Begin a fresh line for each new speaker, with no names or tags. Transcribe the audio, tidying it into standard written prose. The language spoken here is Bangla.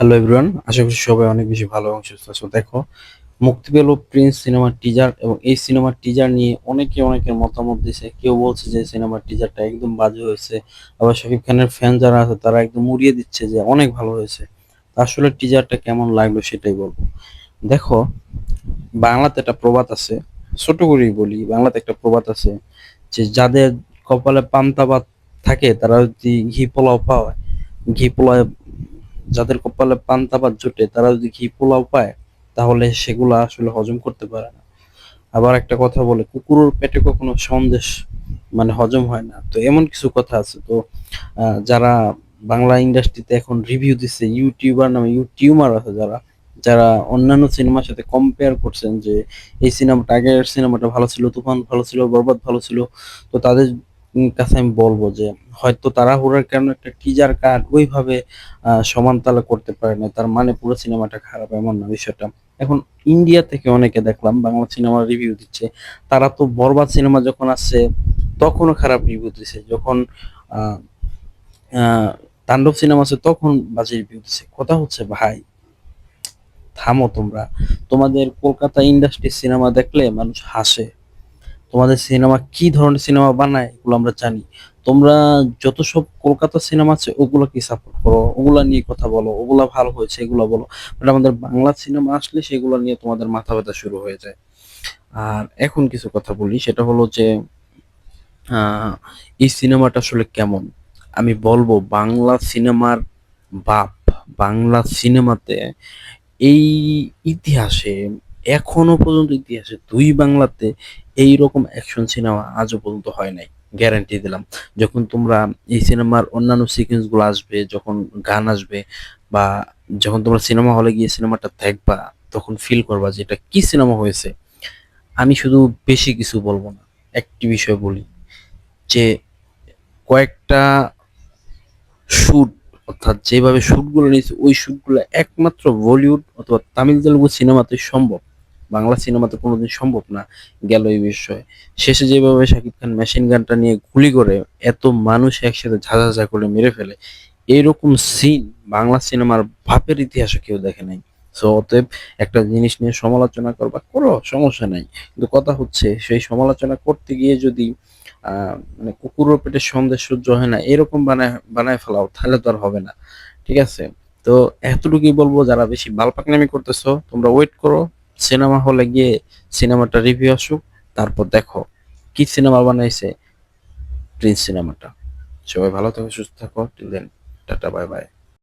হ্যালো এভরিওয়ান, আশা করছি সবাই অনেক বেশি ভালো এবং সুস্থ আছো। দেখো, মুক্তি পেল প্রিন্স সিনেমার টিজার এবং এই সিনেমার টিজার নিয়ে অনেকের মতামত দিছে। কেউ বলছে যে সিনেমার টিজারটা একদম বাজে হয়েছে, আবার শাকিব খানের ফ্যান যারা আছে তারা একদম উড়িয়ে দিচ্ছে যে অনেক ভালো হয়েছে। আসলে টিজারটা কেমন লাগলো সেটাই বলবো। দেখো, বাংলাতে একটা প্রবাদ আছে, ছোট করেই বলি, বাংলাতে একটা প্রবাদ আছে যে যাদের কপালে পান্তা ভাত থাকে তারা যদি ঘি পোলাও পায়, ঘি পোলাও, যাদের কপালে পান্তা ভাত জোটে তারা যদি ঘি পোলাও পায় তাহলে সেগুলা আসলে হজম করতে পারে না। আবার একটা কথা বলে, কুকুরের পেটে কখনো সন্দেশ হজম হয় না। তো এমন কিছু কথা আছে। তো যারা বাংলা ইন্ডাস্ট্রিতে এখন রিভিউ দিচ্ছে, ইউটিউবার নামে ইউটিউবার আছে যারা, যারা অন্যান্য সিনেমার সাথে কম্পেয়ার করছেন যে এই সিনেমাটা, আগের সিনেমাটা ভালো ছিল, তুফান ভালো ছিল, বরবাদ ভালো ছিল। তো তাদের কাছে আমি বলবো যে হয়তো তাড়াহুড়ার কারণে একটা টিজার কাট ওইভাবে সমান তালে করতে পারে না, তার মানে পুরো সিনেমাটা খারাপ এমন না বিষয়টা। এখন ইন্ডিয়া থেকে অনেকে দেখলাম বাংলা সিনেমার রিভিউ দিচ্ছে। তারা তো বরবাদ সিনেমা যখন আসছে তখনও খারাপ রিভিউ দিছে, যখন আহ আহ, তাণ্ডব সিনেমা আছে তখন বাজে রিভিউ দিছে। কথা হচ্ছে ভাই, থামো তোমরা। তোমাদের কলকাতা ইন্ডাস্ট্রি সিনেমা দেখলে মানুষ হাসে, তোমাদের সিনেমা কি ধরনের সিনেমা বানায় এগুলো আমরা জানি। তোমরা যত সব কলকাতা সিনেমা আছে ওগুলো কি সাপোর্ট করো, ওগুলা নিয়ে কথা বলো, ওগুলা ভালো হয়েছে এগুলো বলো। বাট আমাদের বাংলা সিনেমা আসলে সেগুলো নিয়ে তোমাদের মাথা ব্যথা শুরু হয়ে যায়। আর এখন কিছু কথা বলি, সেটা হলো যে আহ, এই সিনেমাটা আসলে কেমন। আমি বলবো বাংলা সিনেমার বাপ, বাংলা সিনেমাতে এই ইতিহাসে, এখনো পর্যন্ত ইতিহাসে দুই বাংলাতে এই রকম অ্যাকশন সিনেমা আজও পর্যন্ত হয় নাই, গ্যারান্টি দিলাম। যখন তোমরা এই সিনেমার অন্যান্য সিকোয়েন্স গুলো আসবে, যখন গান আসবে, বা যখন তোমরা সিনেমা হলে গিয়ে সিনেমাটা দেখবা, তখন ফিল করবা যে এটা কি সিনেমা হয়েছে। আমি শুধু বেশি কিছু বলবো না, একটি বিষয় বলি যে কয়েকটা শুট, অর্থাৎ যেভাবে শুটগুলো নিয়েছে ওই শুটগুলো একমাত্র বলিউড অথবা তামিল তেলুগু সিনেমাতে সম্ভব, বাংলা সিনেমাতে কোনোদিন সম্ভব না। গেল এই বিষয়ে, শেষে যেভাবে শাকিব খান মেশিন গানটা নিয়ে গুলি করে এত মানুষ একসাথে ঝাঁঝা করে মেরে ফেলে, এইরকম সিন বাংলা সিনেমার বাপের ইতিহাসে কেউ দেখে নাই। সো অতএব একটা জিনিস নিয়ে সমালোচনা করবা করো, সমস্যা নাই, কিন্তু কথা হচ্ছে সেই সমালোচনা করতে গিয়ে যদি কুকুরের পেটে সন্দেশ সহ্য হয় না এরকম বানায় বানায় ফেলাও, তাহলে তো আর হবে না। ঠিক আছে, তো এতটুকুই বলবো, যারা বেশি বালপাকনামি করতেছো তোমরা ওয়েট করো, সিনেমা হলে গিয়ে সিনেমাটা রিভিউ আসুক, তারপর দেখো কি সিনেমা বানাইছে প্রিন্স সিনেমাটা। সবাই ভালো থাকো, সুস্থ থাকো, till then, tata, bye by.